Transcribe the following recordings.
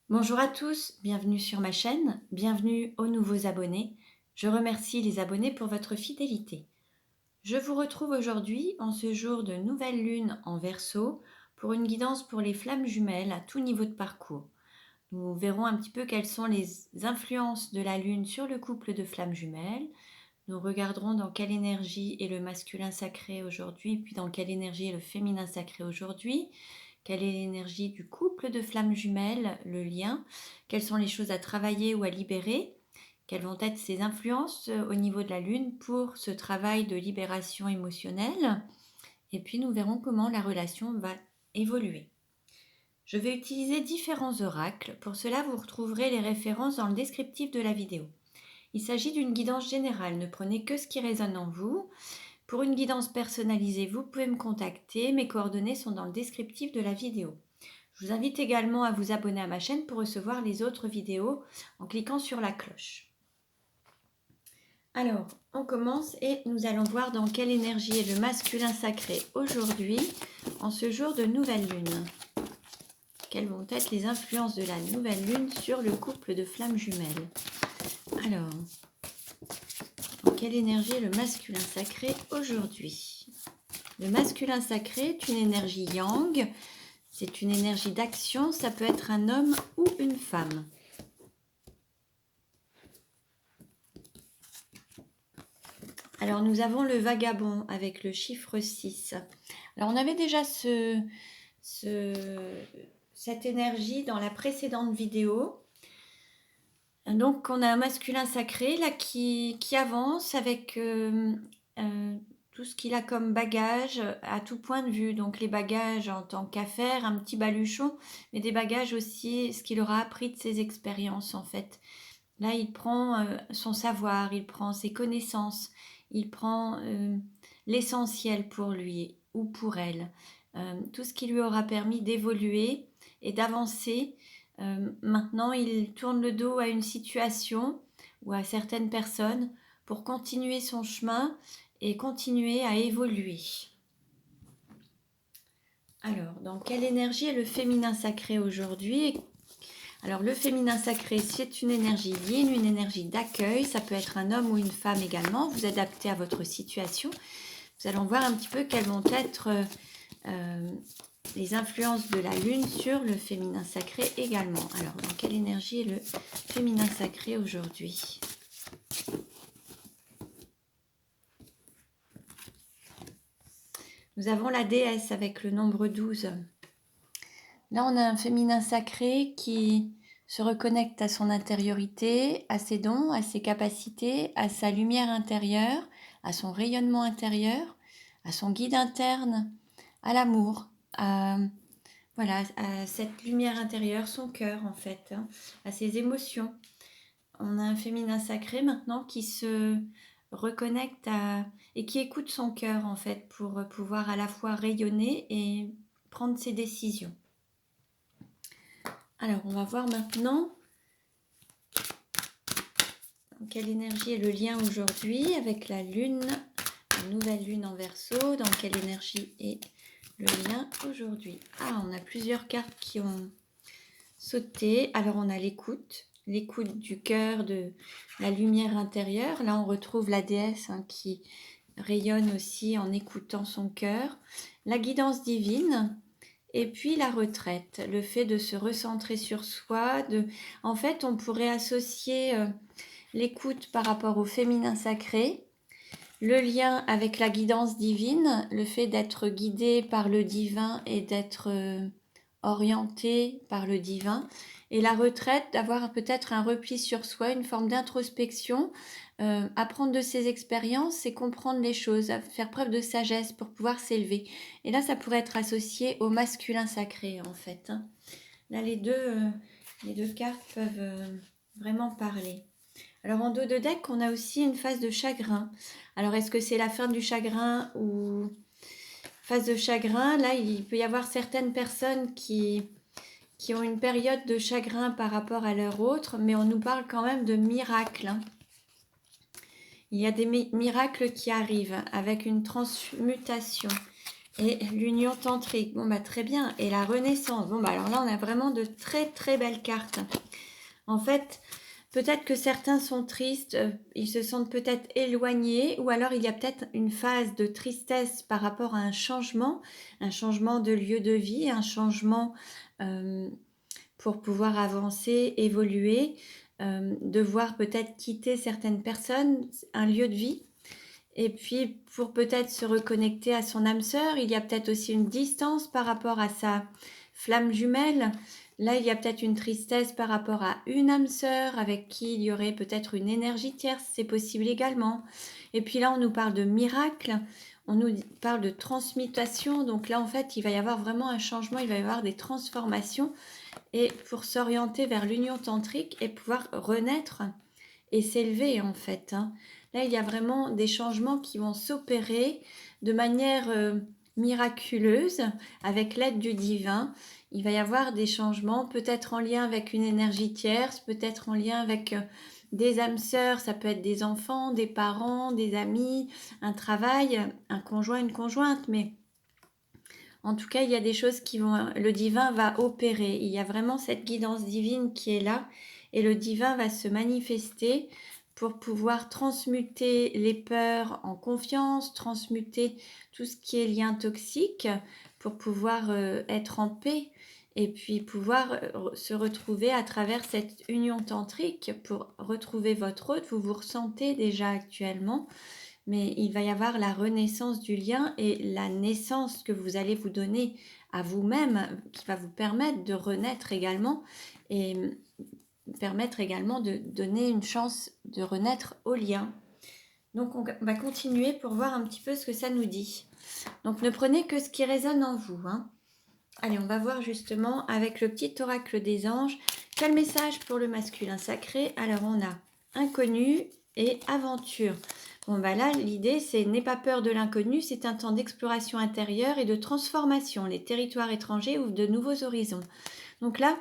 Bonjour à tous, bienvenue sur ma chaîne, bienvenue aux nouveaux abonnés. Je remercie les abonnés pour votre fidélité. Je vous retrouve aujourd'hui en ce jour de nouvelle lune en Verseau pour une guidance pour les flammes jumelles à tout niveau de parcours. Nous verrons un petit peu quelles sont les influences de la lune sur le couple de flammes jumelles. Nous regarderons dans quelle énergie est le masculin sacré aujourd'hui, puis dans quelle énergie est le féminin sacré aujourd'hui. Quelle est l'énergie du couple de flammes jumelles, le lien? Quelles sont les choses à travailler ou à libérer? Quelles vont être ces influences au niveau de la Lune pour ce travail de libération émotionnelle? Et puis nous verrons comment la relation va évoluer. Je vais utiliser différents oracles. Pour cela, vous retrouverez les références dans le descriptif de la vidéo. Il s'agit d'une guidance générale. Ne prenez que ce qui résonne en vous. Pour une guidance personnalisée, vous pouvez me contacter. Mes coordonnées sont dans le descriptif de la vidéo. Je vous invite également à vous abonner à ma chaîne pour recevoir les autres vidéos en cliquant sur la cloche. Alors, on commence et nous allons voir dans quelle énergie est le masculin sacré aujourd'hui, en ce jour de nouvelle lune. Quelles vont être les influences de la nouvelle lune sur le couple de flammes jumelles? Alors, dans quelle énergie est le masculin sacré aujourd'hui? Le masculin sacré est une énergie yang, c'est une énergie d'action, ça peut être un homme ou une femme. Alors nous avons le vagabond avec le chiffre 6. Alors on avait déjà cette énergie dans la précédente vidéo. Donc on a un masculin sacré là qui avance avec tout ce qu'il a comme bagage à tout point de vue. Donc les bagages en tant qu'affaire, un petit baluchon, mais des bagages aussi, ce qu'il aura appris de ses expériences en fait. Là il prend son savoir, il prend ses connaissances, il prend l'essentiel pour lui ou pour elle. Tout ce qui lui aura permis d'évoluer et d'avancer. Maintenant, il tourne le dos à une situation ou à certaines personnes pour continuer son chemin et continuer à évoluer. Alors, dans quelle énergie est le féminin sacré aujourd'hui? Alors, le féminin sacré, c'est une énergie yin, une énergie d'accueil. Ça peut être un homme ou une femme également. Vous adaptez à votre situation. Nous allons voir un petit peu quelles vont être les influences de la lune sur le féminin sacré également. Alors, dans quelle énergie est le féminin sacré aujourd'hui? Nous avons la déesse avec le nombre 12. Là, on a un féminin sacré qui se reconnecte à son intériorité, à ses dons, à ses capacités, à sa lumière intérieure, à son rayonnement intérieur, à son guide interne, à l'amour, à cette lumière intérieure, son cœur en fait, à ses émotions. On a un féminin sacré maintenant qui se reconnecte et qui écoute son cœur en fait pour pouvoir à la fois rayonner et prendre ses décisions. Alors on va voir maintenant dans quelle énergie est le lien aujourd'hui avec la lune, la nouvelle lune en Verseau, dans quelle énergie est le lien aujourd'hui. Ah, on a plusieurs cartes qui ont sauté. Alors on a l'écoute du cœur, de la lumière intérieure. Là on retrouve la déesse qui rayonne aussi en écoutant son cœur. La guidance divine et puis la retraite, le fait de se recentrer sur soi. En fait on pourrait associer l'écoute par rapport au féminin sacré, le lien avec la guidance divine, le fait d'être guidé par le divin et d'être orienté par le divin, et la retraite, d'avoir peut-être un repli sur soi, une forme d'introspection, apprendre de ses expériences et comprendre les choses, faire preuve de sagesse pour pouvoir s'élever. Et là, ça pourrait être associé au masculin sacré, en fait. Là, les deux cartes peuvent vraiment parler. Alors, en dos de deck, on a aussi une phase de chagrin. Alors, est-ce que c'est la fin du chagrin ou phase de chagrin? Là, il peut y avoir certaines personnes qui ont une période de chagrin par rapport à leur autre, mais on nous parle quand même de miracles. Il y a des miracles qui arrivent avec une transmutation. Et l'union tantrique, bon bah très bien. Et la renaissance, bon bah alors là on a vraiment de très très belles cartes. En fait, peut-être que certains sont tristes, ils se sentent peut-être éloignés, ou alors il y a peut-être une phase de tristesse par rapport à un changement de lieu de vie, un changement pour pouvoir avancer, évoluer, devoir peut-être quitter certaines personnes, un lieu de vie. Et puis, pour peut-être se reconnecter à son âme sœur, il y a peut-être aussi une distance par rapport à sa flamme jumelle. Là, il y a peut-être une tristesse par rapport à une âme sœur avec qui il y aurait peut-être une énergie tierce, c'est possible également. Et puis là, on nous parle de miracle, on nous parle de transmutation. Donc là, en fait, il va y avoir vraiment un changement, il va y avoir des transformations. Et pour s'orienter vers l'union tantrique et pouvoir renaître et s'élever en fait. Là, il y a vraiment des changements qui vont s'opérer de manière miraculeuse avec l'aide du divin. Il va y avoir des changements, peut-être en lien avec une énergie tierce, peut-être en lien avec des âmes sœurs, ça peut être des enfants, des parents, des amis, un travail, un conjoint, une conjointe, mais en tout cas, il y a des choses qui vont, le divin va opérer. Il y a vraiment cette guidance divine qui est là et le divin va se manifester pour pouvoir transmuter les peurs en confiance, transmuter tout ce qui est lien toxique pour pouvoir être en paix et puis pouvoir se retrouver à travers cette union tantrique pour retrouver votre hôte. Vous vous ressentez déjà actuellement, mais il va y avoir la renaissance du lien et la naissance que vous allez vous donner à vous-même qui va vous permettre de renaître également et permettre également de donner une chance de renaître au lien. Donc on va continuer pour voir un petit peu ce que ça nous dit. Donc ne prenez que ce qui résonne en vous. Allez, on va voir justement avec le petit oracle des anges, quel message pour le masculin sacré. Alors on a inconnu et aventure. Bon bah là, l'idée c'est n'aie pas peur de l'inconnu, c'est un temps d'exploration intérieure et de transformation. Les territoires étrangers ouvrent de nouveaux horizons. Donc là,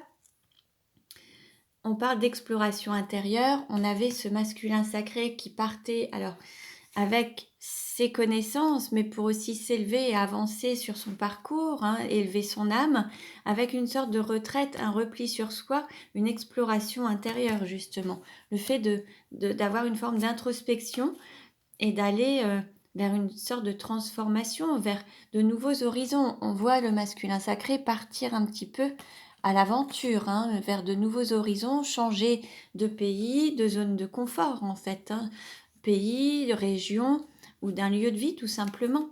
on parle d'exploration intérieure. On avait ce masculin sacré qui partait alors avec ses connaissances, mais pour aussi s'élever et avancer sur son parcours, élever son âme, avec une sorte de retraite, un repli sur soi, une exploration intérieure justement. Le fait d'avoir une forme d'introspection et d'aller vers une sorte de transformation, vers de nouveaux horizons. On voit le masculin sacré partir un petit peu à l'aventure, vers de nouveaux horizons, changer de pays, de zone de confort en fait, pays, de région ou d'un lieu de vie tout simplement.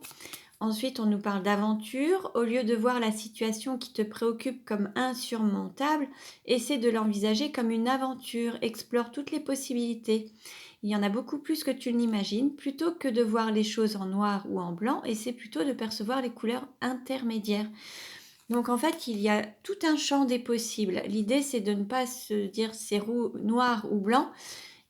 Ensuite, on nous parle d'aventure. Au lieu de voir la situation qui te préoccupe comme insurmontable, essaie de l'envisager comme une aventure. Explore toutes les possibilités. Il y en a beaucoup plus que tu n'imagines. Plutôt que de voir les choses en noir ou en blanc, essaie plutôt de percevoir les couleurs intermédiaires. Donc en fait, il y a tout un champ des possibles. L'idée, c'est de ne pas se dire c'est noir ou blanc.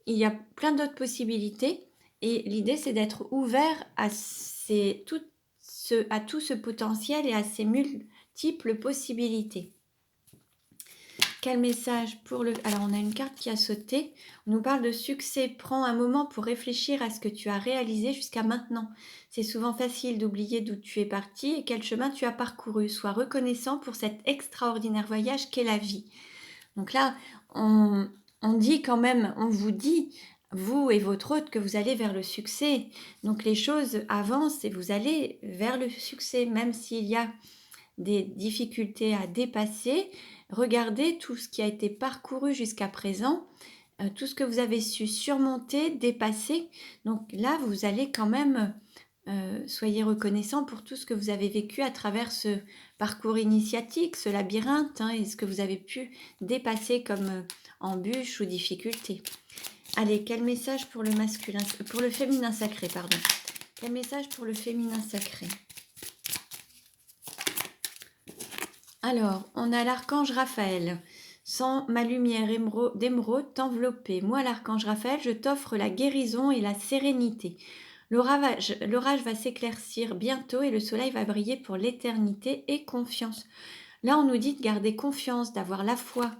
Il y a plein d'autres possibilités. Et l'idée, c'est d'être ouvert à tout ce potentiel et à ces multiples possibilités. Quel message pour le... Alors, on a une carte qui a sauté. On nous parle de succès. Prends un moment pour réfléchir à ce que tu as réalisé jusqu'à maintenant. C'est souvent facile d'oublier d'où tu es parti et quel chemin tu as parcouru. Sois reconnaissant pour cet extraordinaire voyage qu'est la vie. Donc là, on dit quand même, on vous dit, vous et votre hôte, que vous allez vers le succès. Donc les choses avancent et vous allez vers le succès, même s'il y a des difficultés à dépasser. Regardez tout ce qui a été parcouru jusqu'à présent, tout ce que vous avez su surmonter, dépasser. Donc là, vous allez quand même, soyez reconnaissant pour tout ce que vous avez vécu à travers ce parcours initiatique, ce labyrinthe, et ce que vous avez pu dépasser comme embûches ou difficultés. Allez, quel message pour le masculin, pour le féminin sacré, pardon. Quel message pour le féminin sacré? Alors, on a l'archange Raphaël. Sans ma lumière d'émeraude t'envelopper. Moi, l'archange Raphaël, je t'offre la guérison et la sérénité. L'orage va s'éclaircir bientôt et le soleil va briller pour l'éternité et confiance. Là, on nous dit de garder confiance, d'avoir la foi.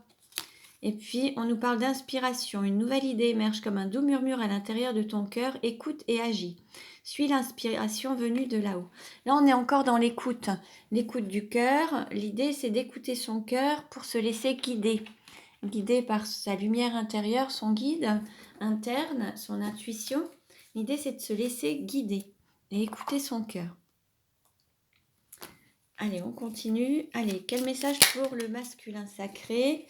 Et puis, on nous parle d'inspiration. Une nouvelle idée émerge comme un doux murmure à l'intérieur de ton cœur. Écoute et agis. Suis l'inspiration venue de là-haut. Là, on est encore dans l'écoute. L'écoute du cœur. L'idée, c'est d'écouter son cœur pour se laisser guider. Guidé par sa lumière intérieure, son guide interne, son intuition. L'idée, c'est de se laisser guider et écouter son cœur. Allez, on continue. Allez, quel message pour le masculin sacré ?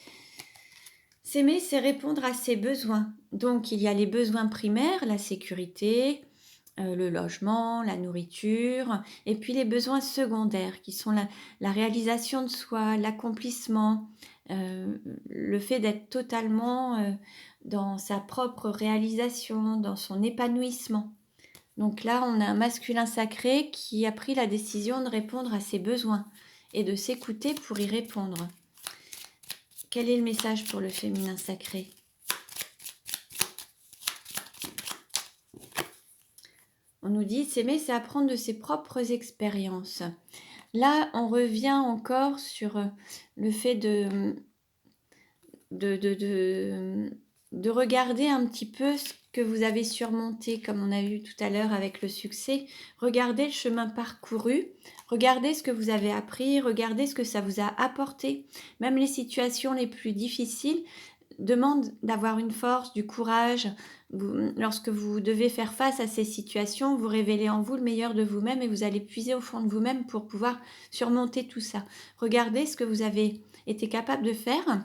S'aimer, c'est répondre à ses besoins. Donc, il y a les besoins primaires, la sécurité, le logement, la nourriture, et puis les besoins secondaires, qui sont la réalisation de soi, l'accomplissement, le fait d'être totalement dans sa propre réalisation, dans son épanouissement. Donc là, on a un masculin sacré qui a pris la décision de répondre à ses besoins et de s'écouter pour y répondre. Quel est le message pour le féminin sacré ? On nous dit s'aimer, c'est apprendre de ses propres expériences. Là, on revient encore sur le fait de regarder un petit peu ce que vous avez surmonté, comme on a vu tout à l'heure avec le succès. Regardez le chemin parcouru, regardez ce que vous avez appris, regardez ce que ça vous a apporté. Même les situations les plus difficiles demandent d'avoir une force, du courage. Lorsque vous devez faire face à ces situations, vous révélez en vous le meilleur de vous-même et vous allez puiser au fond de vous-même pour pouvoir surmonter tout ça. Regardez ce que vous avez été capable de faire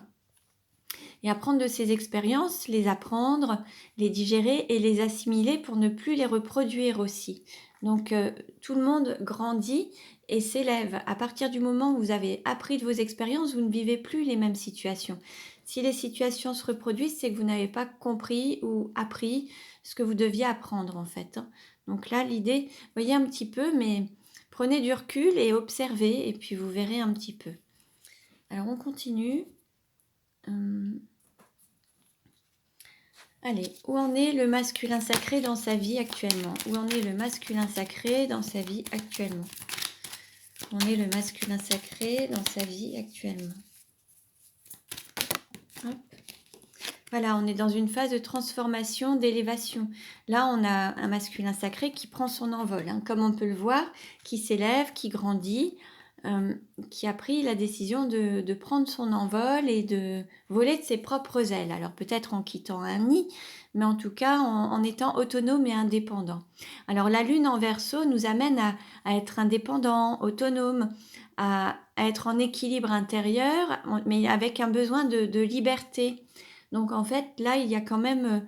et apprendre de ces expériences, les apprendre, les digérer et les assimiler pour ne plus les reproduire aussi. Donc tout le monde grandit et s'élève. À partir du moment où vous avez appris de vos expériences, vous ne vivez plus les mêmes situations. Si les situations se reproduisent, c'est que vous n'avez pas compris ou appris ce que vous deviez apprendre en fait. Donc là, l'idée, voyez un petit peu, mais prenez du recul et observez et puis vous verrez un petit peu. Alors on continue. Allez, où en est le masculin sacré dans sa vie actuellement ? Où en est le masculin sacré dans sa vie actuellement ? Où en est le masculin sacré dans sa vie actuellement ? Hop. Voilà, on est dans une phase de transformation, d'élévation. Là, on a un masculin sacré qui prend son envol, hein, comme on peut le voir, qui s'élève, qui grandit, qui a pris la décision de prendre son envol et de voler de ses propres ailes. Alors peut-être en quittant un nid, mais en tout cas en étant autonome et indépendant. Alors la lune en Verseau nous amène à être indépendant, autonome, à être en équilibre intérieur, mais avec un besoin de liberté. Donc en fait, là, il y a quand même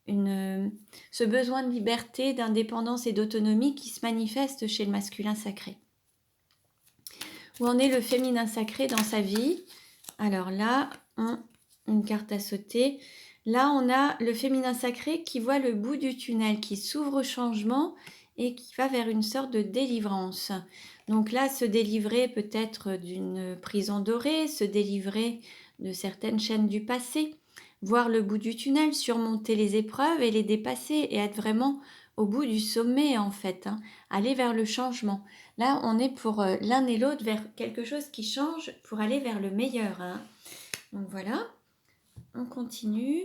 ce besoin de liberté, d'indépendance et d'autonomie qui se manifeste chez le masculin sacré. Où en est le féminin sacré dans sa vie ? Alors là, une carte à sauter. Là, on a le féminin sacré qui voit le bout du tunnel, qui s'ouvre au changement et qui va vers une sorte de délivrance. Donc là, se délivrer peut-être d'une prison dorée, se délivrer de certaines chaînes du passé, voir le bout du tunnel, surmonter les épreuves et les dépasser et être vraiment au bout du sommet en fait, hein, aller vers le changement. Là, on est pour l'un et l'autre vers quelque chose qui change pour aller vers le meilleur. Hein. Donc voilà, on continue.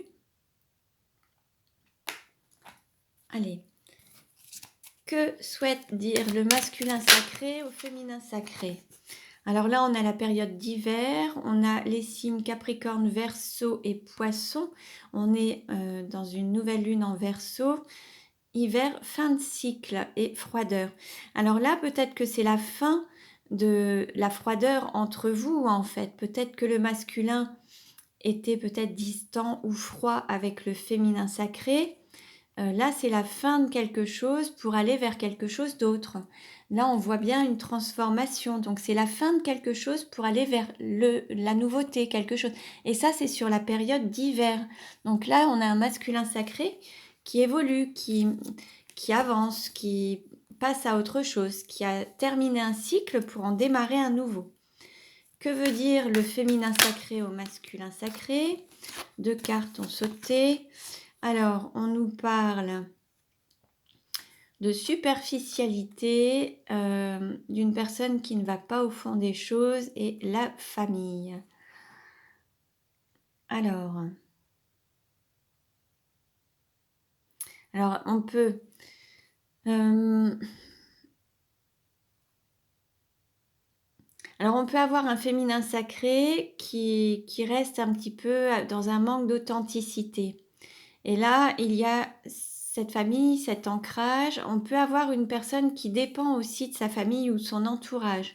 Allez, que souhaite dire le masculin sacré au féminin sacré ? Alors là, on a la période d'hiver, on a les signes Capricorne, Verseau et Poisson. On est dans une nouvelle lune en Verseau. Hiver, fin de cycle et froideur. Alors là, peut-être que c'est la fin de la froideur entre vous, en fait. Peut-être que le masculin était peut-être distant ou froid avec le féminin sacré. Là, c'est la fin de quelque chose pour aller vers quelque chose d'autre. Là, on voit bien une transformation. Donc, c'est la fin de quelque chose pour aller vers la nouveauté, quelque chose. Et ça, c'est sur la période d'hiver. Donc là, on a un masculin sacré qui évolue, qui avance, qui passe à autre chose, qui a terminé un cycle pour en démarrer un nouveau. Que veut dire le féminin sacré au masculin sacré ? 2 cartes ont sauté. Alors, on nous parle de superficialité, d'une personne qui ne va pas au fond des choses et la famille. Alors, on peut... Alors, on peut avoir un féminin sacré qui reste un petit peu dans un manque d'authenticité. Et là, il y a cette famille, cet ancrage. On peut avoir une personne qui dépend aussi de sa famille ou de son entourage,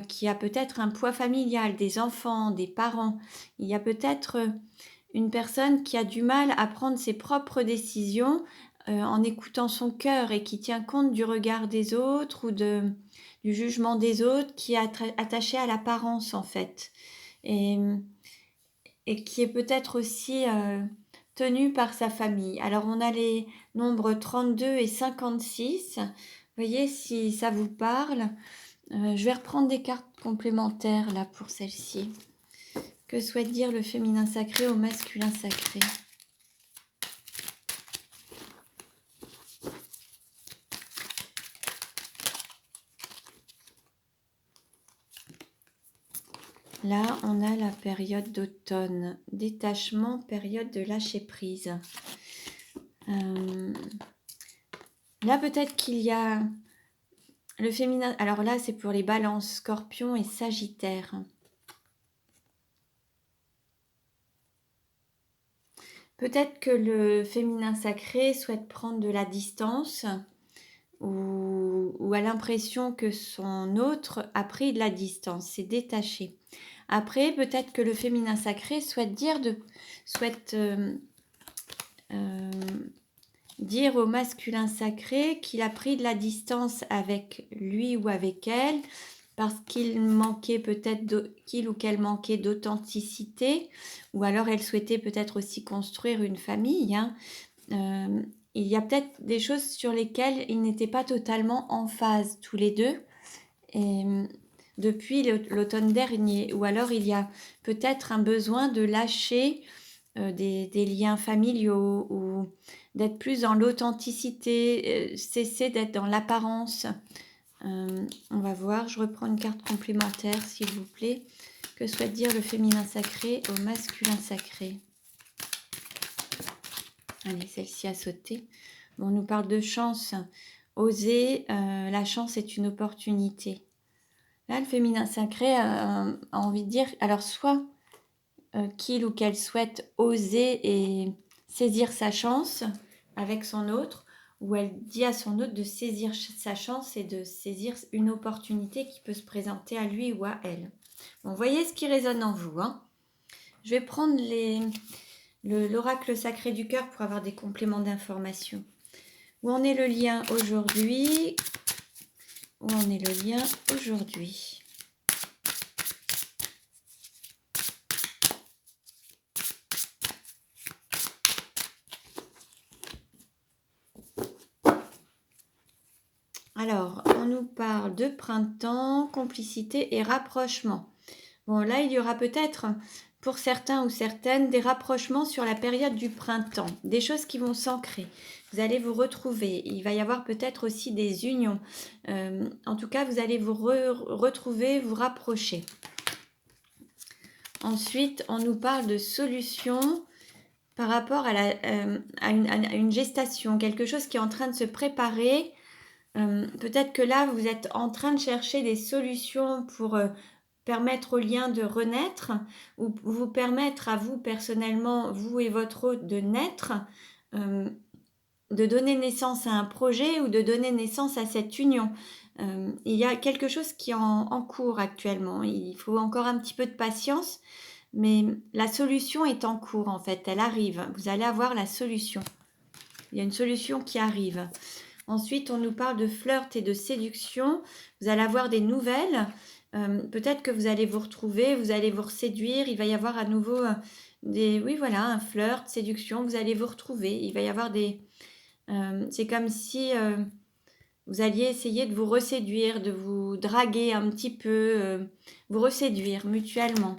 qui a peut-être un poids familial, des enfants, des parents. Il y a peut-être une personne qui a du mal à prendre ses propres décisions en écoutant son cœur et qui tient compte du regard des autres ou du jugement des autres, qui est attaché à l'apparence en fait. Et, et qui est peut-être aussi tenu par sa famille. Alors on a les nombres 32 et 56. Voyez si ça vous parle. Je vais reprendre des cartes complémentaires là pour celle-ci. Que souhaite dire le féminin sacré au masculin sacré? Là, on a la période d'automne. Détachement, période de lâcher prise. Là, peut-être qu'il y a le féminin. Alors là, c'est pour les balances, scorpion et sagittaire. Peut-être que le féminin sacré souhaite prendre de la distance ou a l'impression que son autre a pris de la distance, s'est détaché. Après, peut-être que le féminin sacré souhaite dire au masculin sacré qu'il a pris de la distance avec lui ou avec elle parce qu'il manquait peut-être qu'il ou qu'elle manquait d'authenticité, ou alors elle souhaitait peut-être aussi construire une famille. Il y a peut-être des choses sur lesquelles ils n'étaient pas totalement en phase tous les deux. Et depuis l'automne dernier, ou alors il y a peut-être un besoin de lâcher des liens familiaux ou d'être plus dans l'authenticité, cesser d'être dans l'apparence. On va voir, je reprends une carte complémentaire s'il vous plaît. Que souhaite dire le féminin sacré au masculin sacré? Allez, celle-ci a sauté. Bon, on nous parle de chance. Oser, la chance est une opportunité. Là, le féminin sacré a envie de dire, alors soit qu'il ou qu'elle souhaite oser et saisir sa chance avec son autre, ou elle dit à son autre de saisir sa chance et de saisir une opportunité qui peut se présenter à lui ou à elle. Bon, voyez ce qui résonne en vous. Je vais prendre l'oracle sacré du cœur pour avoir des compléments d'information. Où en est le lien aujourd'hui? Où en est le lien aujourd'hui? Alors, on nous parle de printemps, complicité et rapprochement. Bon, là, il y aura peut-être, pour certains ou certaines, des rapprochements sur la période du printemps, des choses qui vont s'ancrer. Vous allez vous retrouver. Il va y avoir peut-être aussi des unions. En tout cas, vous allez vous retrouver, vous rapprocher. Ensuite, on nous parle de solutions par rapport à une gestation, quelque chose qui est en train de se préparer. Peut-être que là, vous êtes en train de chercher des solutions pour permettre au lien de renaître ou vous permettre à vous personnellement, vous et votre hôte, de naître, de donner naissance à un projet ou de donner naissance à cette union. Il y a quelque chose qui est en cours actuellement. Il faut encore un petit peu de patience, mais la solution est en cours en fait. Elle arrive. Vous allez avoir la solution. Il y a une solution qui arrive. Ensuite, on nous parle de flirt et de séduction. Vous allez avoir des nouvelles. Peut-être que vous allez vous retrouver, vous allez vous séduire. Il va y avoir à nouveau un flirt, séduction. Vous allez vous retrouver. Il va y avoir c'est comme si vous alliez essayer de vous reséduire, de vous draguer un petit peu, vous reséduire mutuellement.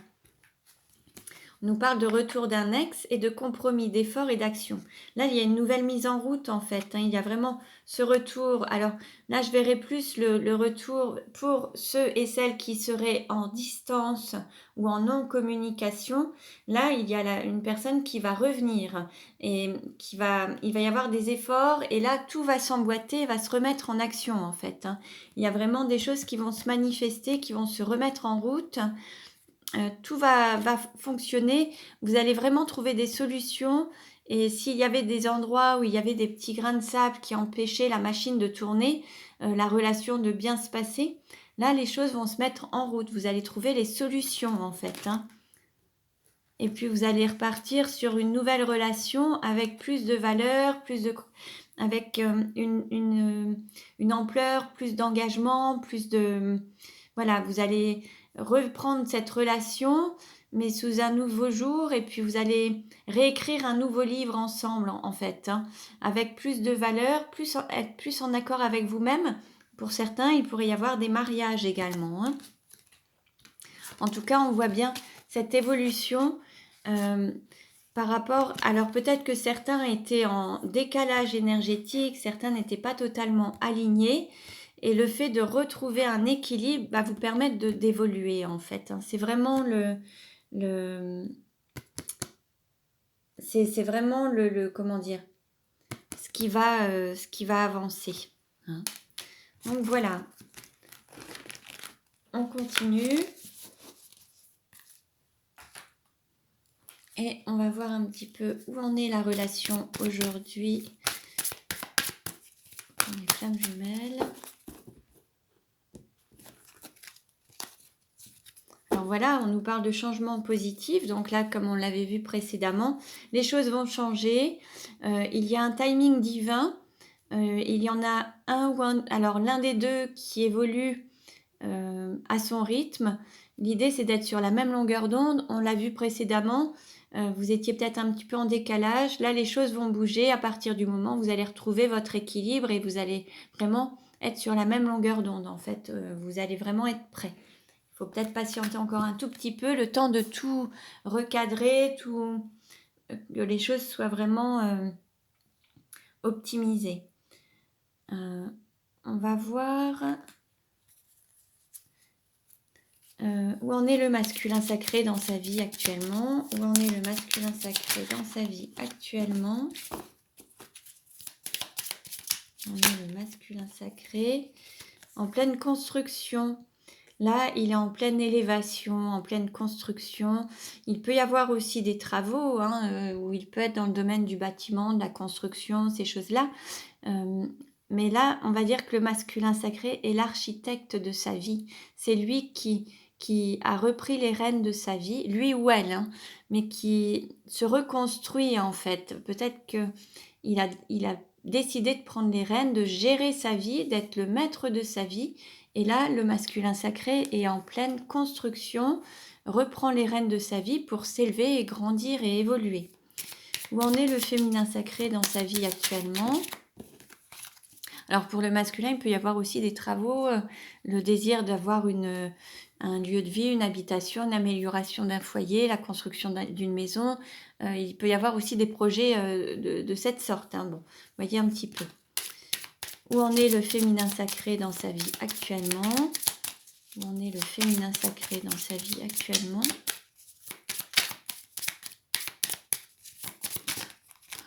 On nous parle de retour d'un ex et de compromis, d'efforts et d'action. Là, il y a une nouvelle mise en route en fait. Il y a vraiment ce retour. Alors là, je verrai plus le retour pour ceux et celles qui seraient en distance ou en non-communication. Là, il y a une personne qui va revenir et il va y avoir des efforts et là, tout va s'emboîter, va se remettre en action en fait. Il y a vraiment des choses qui vont se manifester, qui vont se remettre en route. Tout va fonctionner. Vous allez vraiment trouver des solutions. Et s'il y avait des endroits où il y avait des petits grains de sable qui empêchaient la machine de tourner, la relation de bien se passer, là, les choses vont se mettre en route. Vous allez trouver les solutions, en fait. Et puis, vous allez repartir sur une nouvelle relation avec plus de valeur, avec une ampleur, plus d'engagement, plus de... Voilà, vous allez reprendre cette relation, mais sous un nouveau jour, et puis vous allez réécrire un nouveau livre ensemble, en fait, avec plus de valeur, être plus en accord avec vous-même. Pour certains, il pourrait y avoir des mariages également. En tout cas, on voit bien cette évolution par rapport... Alors peut-être que certains étaient en décalage énergétique, certains n'étaient pas totalement alignés. Et le fait de retrouver un équilibre va vous permettre d'évoluer en fait. C'est vraiment c'est vraiment comment dire, ce qui va avancer. Donc voilà, on continue. Et on va voir un petit peu où en est la relation aujourd'hui pour les flammes jumelles. Alors voilà, on nous parle de changement positif. Donc là, comme on l'avait vu précédemment, les choses vont changer. Il y a un timing divin. Il y en a alors l'un des deux qui évolue à son rythme. L'idée, c'est d'être sur la même longueur d'onde. On l'a vu précédemment. Vous étiez peut-être un petit peu en décalage. Là, les choses vont bouger à partir du moment où vous allez retrouver votre équilibre et vous allez vraiment être sur la même longueur d'onde. En fait, vous allez vraiment être prêt. Il faut peut-être patienter encore un tout petit peu, le temps de tout recadrer, que les choses soient vraiment optimisées. On va voir où en est le masculin sacré dans sa vie actuellement. Où en est le masculin sacré dans sa vie actuellement. Où en est le masculin sacré en pleine construction. Là, il est en pleine élévation, en pleine construction. Il peut y avoir aussi des travaux, où il peut être dans le domaine du bâtiment, de la construction, ces choses-là. Mais là, on va dire que le masculin sacré est l'architecte de sa vie. C'est lui qui a repris les rênes de sa vie, lui ou elle, mais qui se reconstruit en fait. Peut-être qu'il a décidé de prendre les rênes, de gérer sa vie, d'être le maître de sa vie. Et là, le masculin sacré est en pleine construction, reprend les rênes de sa vie pour s'élever et grandir et évoluer. Où en est le féminin sacré dans sa vie actuellement ? Alors pour le masculin, il peut y avoir aussi des travaux, le désir d'avoir un lieu de vie, une habitation, une amélioration d'un foyer, la construction d'une maison. Il peut y avoir aussi des projets de cette sorte. Bon, voyez un petit peu. Où en est le féminin sacré dans sa vie actuellement ? Où en est le féminin sacré dans sa vie actuellement ?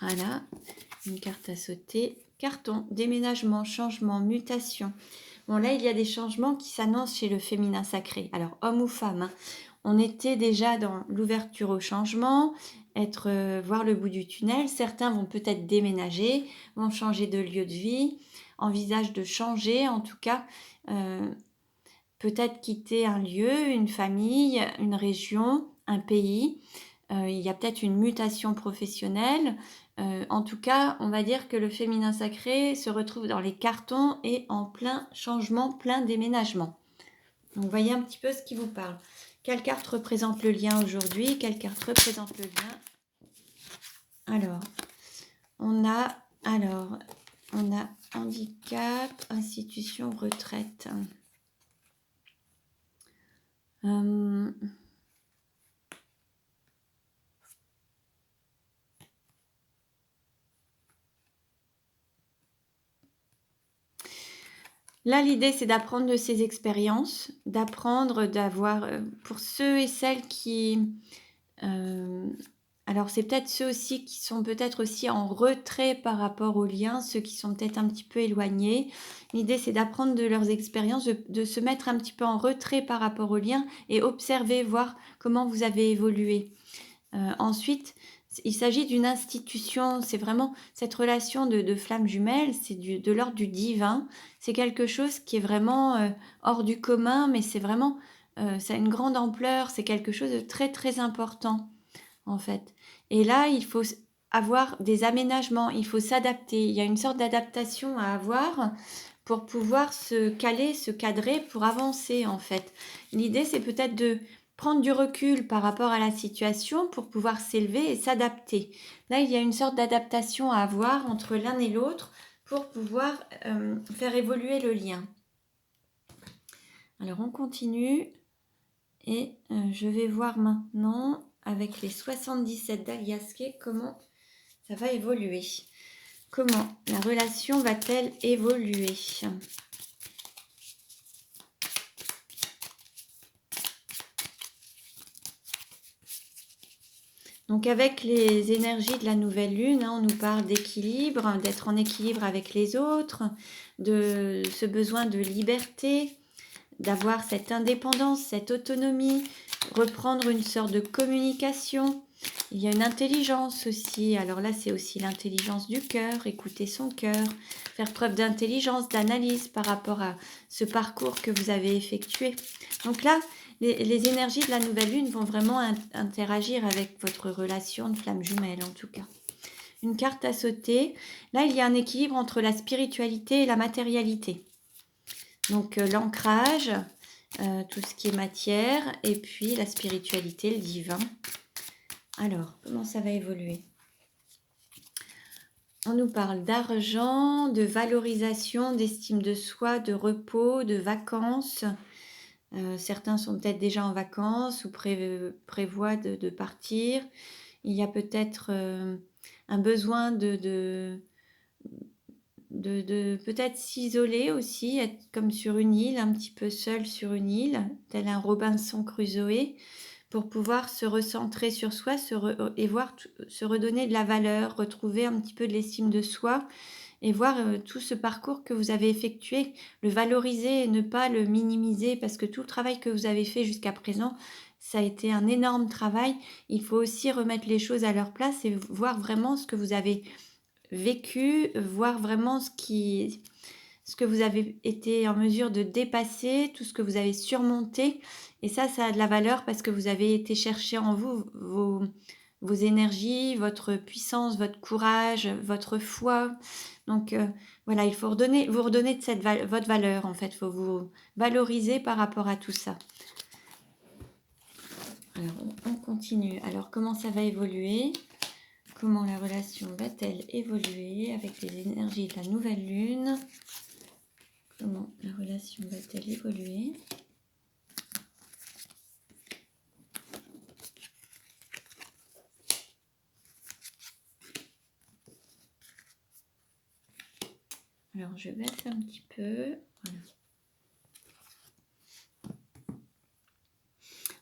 Voilà, une carte à sauter. Carton, déménagement, changement, mutation. Bon, là, il y a des changements qui s'annoncent chez le féminin sacré. Alors, homme ou femme, on était déjà dans l'ouverture au changement, voir le bout du tunnel. Certains vont peut-être déménager, vont changer de lieu de vie, envisagent de changer, en tout cas, peut-être quitter un lieu, une famille, une région, un pays. Il y a peut-être une mutation professionnelle. En tout cas, on va dire que le féminin sacré se retrouve dans les cartons et en plein changement, plein déménagement. Donc, voyez un petit peu ce qui vous parle. Quelle carte représente le lien aujourd'hui? Quelle carte représente le lien? Alors, on a handicap, institution, retraite. Là, l'idée, c'est d'apprendre de ces expériences, d'apprendre, d'avoir, pour ceux et celles qui, alors c'est peut-être ceux aussi qui sont peut-être aussi en retrait par rapport aux liens, ceux qui sont peut-être un petit peu éloignés. L'idée, c'est d'apprendre de leurs expériences, de se mettre un petit peu en retrait par rapport aux liens et observer, voir comment vous avez évolué. Ensuite, il s'agit d'une institution, c'est vraiment cette relation de flammes jumelles, c'est de l'ordre du divin. C'est quelque chose qui est vraiment hors du commun, mais c'est vraiment, ça a une grande ampleur, c'est quelque chose de très très important en fait. Et là, il faut avoir des aménagements, il faut s'adapter. Il y a une sorte d'adaptation à avoir pour pouvoir se caler, se cadrer, pour avancer en fait. L'idée, c'est peut-être de prendre du recul par rapport à la situation pour pouvoir s'élever et s'adapter. Là, il y a une sorte d'adaptation à avoir entre l'un et l'autre pour pouvoir faire évoluer le lien. Alors, on continue et je vais voir maintenant avec les 77 d'Aliaske comment ça va évoluer. Comment la relation va-t-elle évoluer? Donc avec les énergies de la nouvelle lune, on nous parle d'équilibre, d'être en équilibre avec les autres, de ce besoin de liberté, d'avoir cette indépendance, cette autonomie, reprendre une sorte de communication. Il y a une intelligence aussi. Alors là, c'est aussi l'intelligence du cœur, écouter son cœur, faire preuve d'intelligence, d'analyse par rapport à ce parcours que vous avez effectué. Donc là, les énergies de la nouvelle lune vont vraiment interagir avec votre relation de flamme jumelle en tout cas. Une carte à sauter. Là, il y a un équilibre entre la spiritualité et la matérialité. Donc l'ancrage, tout ce qui est matière, et puis la spiritualité, le divin. Alors, comment ça va évoluer? On nous parle d'argent, de valorisation, d'estime de soi, de repos, de vacances. Certains sont peut-être déjà en vacances ou prévoient de partir. Il y a peut-être un besoin de peut-être s'isoler aussi, être comme sur une île, un petit peu seul sur une île, tel un Robinson Crusoe, pour pouvoir se recentrer sur soi et voir se redonner de la valeur, retrouver un petit peu de l'estime de soi et voir tout ce parcours que vous avez effectué, le valoriser et ne pas le minimiser parce que tout le travail que vous avez fait jusqu'à présent, ça a été un énorme travail. Il faut aussi remettre les choses à leur place et voir vraiment ce que vous avez vécu, voir vraiment ce que vous avez été en mesure de dépasser, tout ce que vous avez surmonté. Et ça a de la valeur parce que vous avez été chercher en vous vos énergies, votre puissance, votre courage, votre foi. Donc voilà, il faut vous redonner de votre valeur en fait. Il faut vous valoriser par rapport à tout ça. Alors on continue. Alors comment ça va évoluer ? Comment la relation va-t-elle évoluer avec les énergies de la nouvelle lune? Comment la relation va-t-elle évoluer? Alors, je baisse un petit peu. Voilà.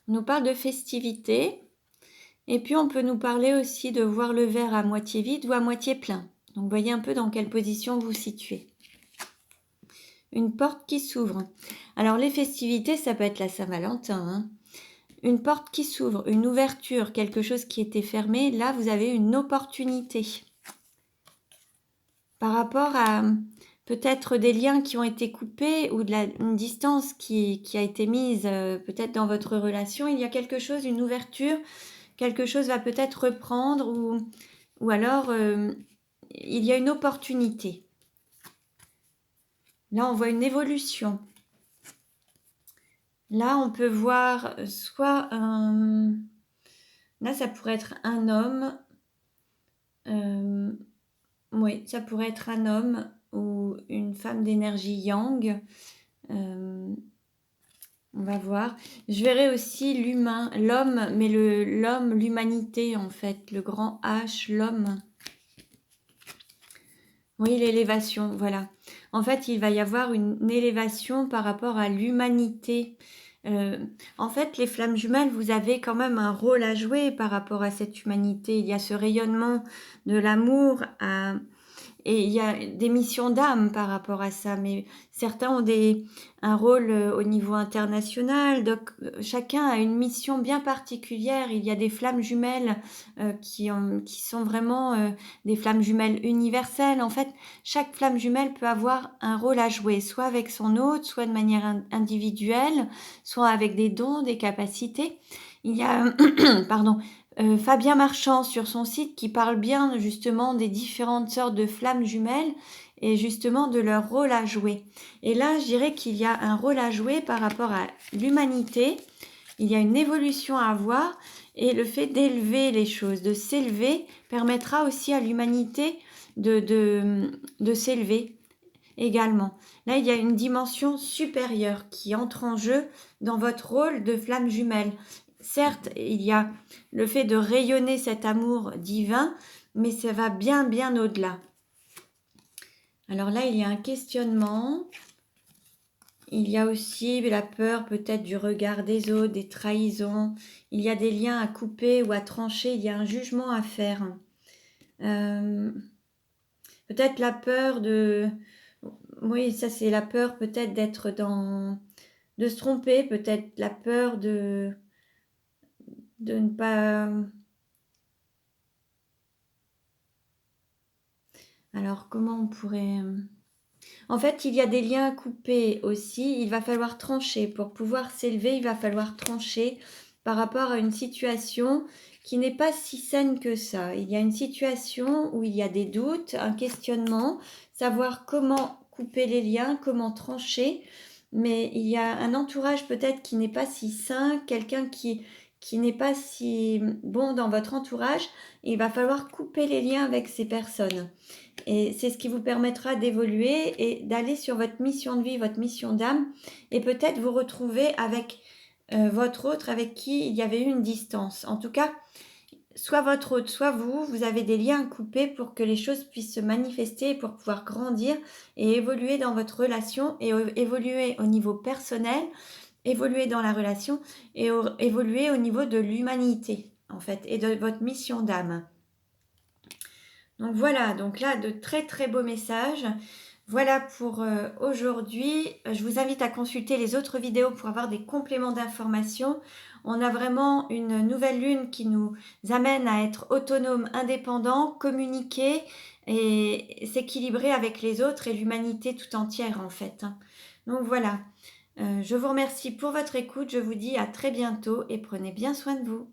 On nous parle de festivités. Et puis, on peut nous parler aussi de voir le verre à moitié vide ou à moitié plein. Donc, voyez un peu dans quelle position vous vous situez. Une porte qui s'ouvre. Alors, les festivités, ça peut être la Saint-Valentin, hein. Une porte qui s'ouvre, une ouverture, quelque chose qui était fermé. Là, vous avez une opportunité. Par rapport à peut-être des liens qui ont été coupés ou une distance qui a été mise peut-être dans votre relation, il y a quelque chose, une ouverture, quelque chose va peut-être reprendre ou alors il y a une opportunité. Là, on voit une évolution. Là, on peut voir soit un... Là, ça pourrait être un homme. Oui, ça pourrait être un homme ou une femme d'énergie yang. On va voir. Je verrai aussi l'humain, l'homme, mais l'homme, l'humanité en fait, le grand H, l'homme. Oui, l'élévation, voilà. En fait, il va y avoir une élévation par rapport à l'humanité. Heu, En fait, les flammes jumelles, vous avez quand même un rôle à jouer par rapport à cette humanité. Il y a ce rayonnement de l'amour à et il y a des missions d'âme par rapport à ça, mais certains ont un rôle au niveau international, donc chacun a une mission bien particulière. Il y a des flammes jumelles qui sont vraiment des flammes jumelles universelles. En fait, chaque flamme jumelle peut avoir un rôle à jouer, soit avec son hôte, soit de manière individuelle, soit avec des dons, des capacités. Il y a, pardon, Fabien Marchand sur son site qui parle bien justement des différentes sortes de flammes jumelles et justement de leur rôle à jouer. Et là, je dirais qu'il y a un rôle à jouer par rapport à l'humanité. Il y a une évolution à avoir et le fait d'élever les choses, de s'élever, permettra aussi à l'humanité de s'élever également. Là, il y a une dimension supérieure qui entre en jeu dans votre rôle de flamme jumelle. Certes, il y a le fait de rayonner cet amour divin, mais ça va bien, bien au-delà. Alors là, il y a un questionnement. Il y a aussi la peur peut-être du regard des autres, des trahisons. Il y a des liens à couper ou à trancher. Il y a un jugement à faire. Peut-être la peur de... Oui, ça c'est la peur peut-être de se tromper, peut-être la peur de ne pas... Alors comment on pourrait... En fait, il y a des liens à couper aussi. Il va falloir trancher. Pour pouvoir s'élever, il va falloir trancher par rapport à une situation qui n'est pas si saine que ça. Il y a une situation où il y a des doutes, un questionnement, savoir comment couper les liens, comment trancher. Mais il y a un entourage peut-être qui n'est pas si sain, quelqu'un qui n'est pas si bon dans votre entourage. Il va falloir couper les liens avec ces personnes. Et c'est ce qui vous permettra d'évoluer et d'aller sur votre mission de vie, votre mission d'âme, et peut-être vous retrouver avec votre autre avec qui il y avait eu une distance. En tout cas, soit votre autre, soit vous, vous avez des liens à couper pour que les choses puissent se manifester, pour pouvoir grandir et évoluer dans votre relation et évoluer au niveau personnel, évoluer dans la relation et évoluer au niveau de l'humanité, en fait, et de votre mission d'âme. Donc voilà, donc là, de très très beaux messages. Voilà pour aujourd'hui. Je vous invite à consulter les autres vidéos pour avoir des compléments d'informations. On a vraiment une nouvelle lune qui nous amène à être autonomes, indépendants, communiquer et s'équilibrer avec les autres et l'humanité tout entière en fait. Donc voilà, je vous remercie pour votre écoute. Je vous dis à très bientôt et prenez bien soin de vous.